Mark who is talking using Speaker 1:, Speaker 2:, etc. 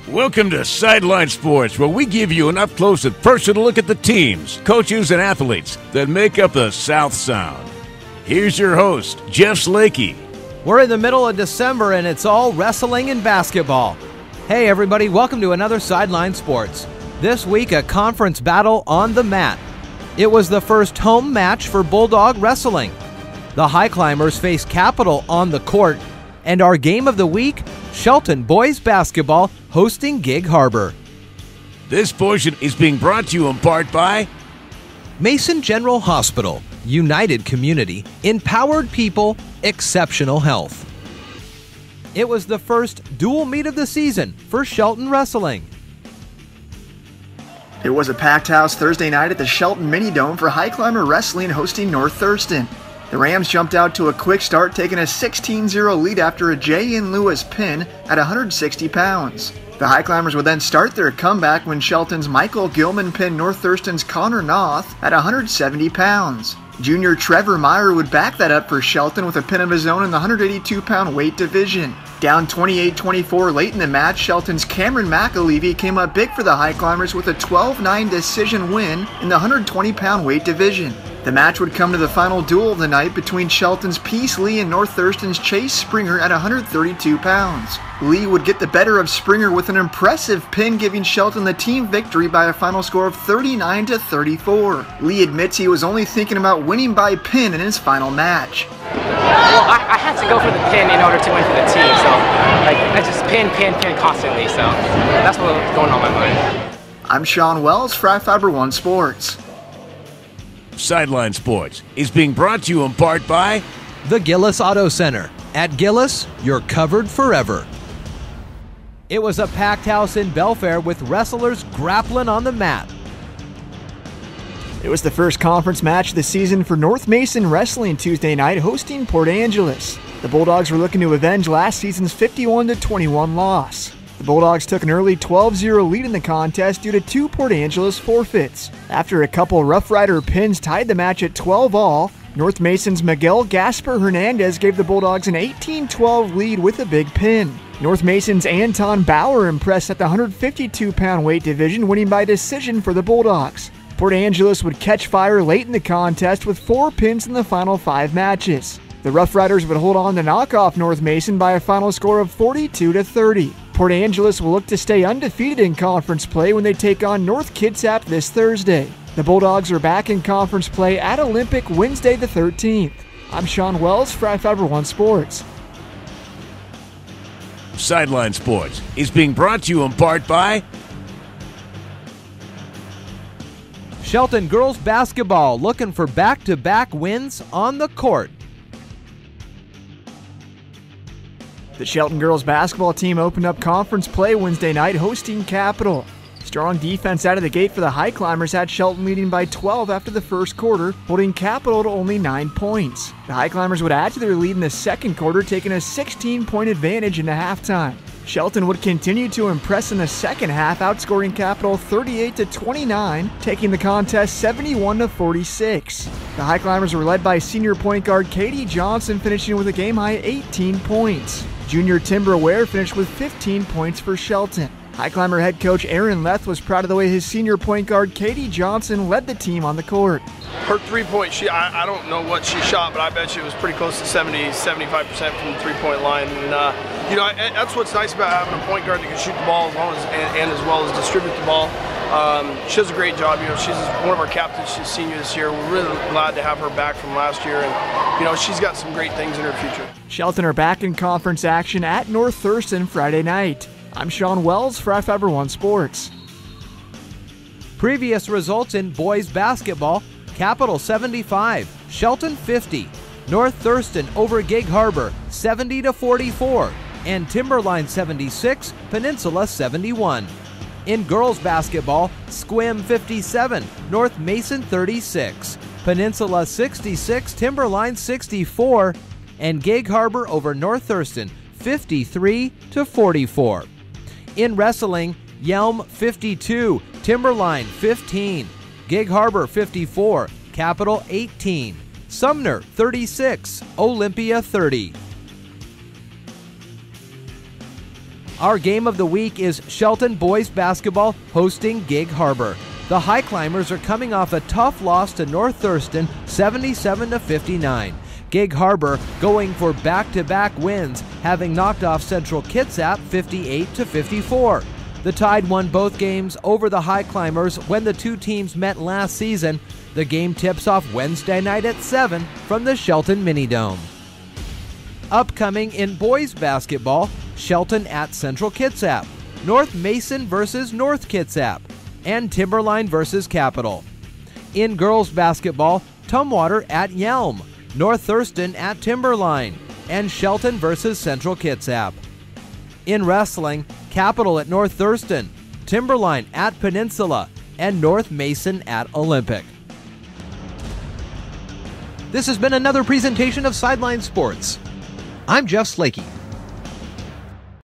Speaker 1: Welcome to Sideline Sports, where we give you an up-close and personal look at the teams, coaches, and athletes that make up the South Sound. Here's your host, Jeff Slakey.
Speaker 2: We're in the middle of December, and it's all wrestling and basketball. Hey, everybody, welcome to another Sideline Sports. This week, a conference battle on the mat. It was the first home match for Bulldog Wrestling. The High Climbers face Capital on the court, and our game of the week, Shelton Boys Basketball hosting Gig Harbor.
Speaker 1: This portion is being brought to you in part by
Speaker 2: Mason General Hospital, United Community, Empowered People, Exceptional Health. It was the first dual meet of the season for Shelton Wrestling.
Speaker 3: It was a packed house Thursday night at the Shelton Mini Dome for High Climber Wrestling hosting North Thurston. The Rams jumped out to a quick start, taking a 16-0 lead after a J. N. Lewis pin at 160 pounds. The High Climbers would then start their comeback when Shelton's Michael Gilman pinned North Thurston's Connor Noth at 170 pounds. Junior Trevor Meyer would back that up for Shelton with a pin of his own in the 182-pound weight division. Down 28-24 late in the match, Shelton's Cameron McAlevey came up big for the High Climbers with a 12-9 decision win in the 120-pound weight division. The match would come to the final duel of the night between Shelton's Peace Lee and North Thurston's Chase Springer at 132 pounds. Lee would get the better of Springer with an impressive pin, giving Shelton the team victory by a final score of 39-34. Lee admits he was only thinking about winning by pin in his final match.
Speaker 4: Well, I had to go for the pin in order to win for the team, so I just pin constantly, so that's what was going on in my mind.
Speaker 3: I'm Sean Wells, Fry Fiber One Sports.
Speaker 1: Sideline Sports is being brought to you in part by
Speaker 2: The Gillis Auto Center. At Gillis, you're covered forever. It was a packed house in Belfair with wrestlers grappling on the mat.
Speaker 3: It was the first conference match of the season for North Mason Wrestling Tuesday night, hosting Port Angeles. The Bulldogs were looking to avenge last season's 51-21 loss. The Bulldogs took an early 12-0 lead in the contest due to 2 Port Angeles forfeits. After a couple Rough Rider pins tied the match at 12-all, North Mason's Miguel Gasper Hernandez gave the Bulldogs an 18-12 lead with a big pin. North Mason's Anton Bauer impressed at the 152-pound weight division, winning by decision for the Bulldogs. Port Angeles would catch fire late in the contest with 4 pins in the final 5 matches. The Rough Riders would hold on to knock off North Mason by a final score of 42-30. Port Angeles will look to stay undefeated in conference play when they take on North Kitsap this Thursday. The Bulldogs are back in conference play at Olympic Wednesday the 13th. I'm Sean Wells, Fry Fiber One Sports.
Speaker 1: Sideline Sports is being brought to you in part by
Speaker 2: Shelton Girls Basketball looking for back-to-back wins on the court.
Speaker 3: The Shelton girls basketball team opened up conference play Wednesday night hosting Capital. Strong defense out of the gate for the High Climbers had Shelton leading by 12 after the first quarter, holding Capital to only 9 points. The High Climbers would add to their lead in the second quarter, taking a 16-point advantage into halftime. Shelton would continue to impress in the second half, outscoring Capital 38-29, taking the contest 71-46. The High Climbers were led by senior point guard Katie Johnson, finishing with a game-high 18 points. Junior Timber Ware finished with 15 points for Shelton. High Climber head coach Aaron Leth was proud of the way his senior point guard Katie Johnson led the team on the court.
Speaker 5: Her three-point, I don't know what she shot, but I bet she was pretty close to 70-75% from the three-point line. And, that's what's nice about having a point guard that can shoot the ball as well as distribute the ball. She does a great job. She's one of our captains. She's senior this year. We're really glad to have her back from last year, and she's got some great things in her future.
Speaker 3: Shelton are back in conference action at North Thurston Friday night. I'm Sean Wells, Fry Fiber One Sports.
Speaker 2: Previous results in boys basketball: Capital 75, Shelton 50, North Thurston over Gig Harbor 70-44, and Timberline 76, Peninsula 71. In girls basketball, Squim 57, North Mason 36, Peninsula 66, Timberline 64, and Gig Harbor over North Thurston 53-44. In wrestling, Yelm 52, Timberline 15, Gig Harbor 54, Capital 18, Sumner 36, Olympia 30. Our game of the week is Shelton boys basketball hosting Gig Harbor. The High Climbers are coming off a tough loss to North Thurston, 77-59. Gig Harbor going for back-to-back wins, having knocked off Central Kitsap 58-54. The Tide won both games over the High Climbers when the two teams met last season. The game tips off Wednesday night at 7 from the Shelton Mini-Dome. Upcoming in boys basketball, Shelton at Central Kitsap, North Mason versus North Kitsap, and Timberline versus Capital. In girls basketball, Tumwater at Yelm, North Thurston at Timberline, and Shelton versus Central Kitsap. In wrestling, Capital at North Thurston, Timberline at Peninsula, and North Mason at Olympic. This has been another presentation of Sideline Sports. I'm Jeff Slakey.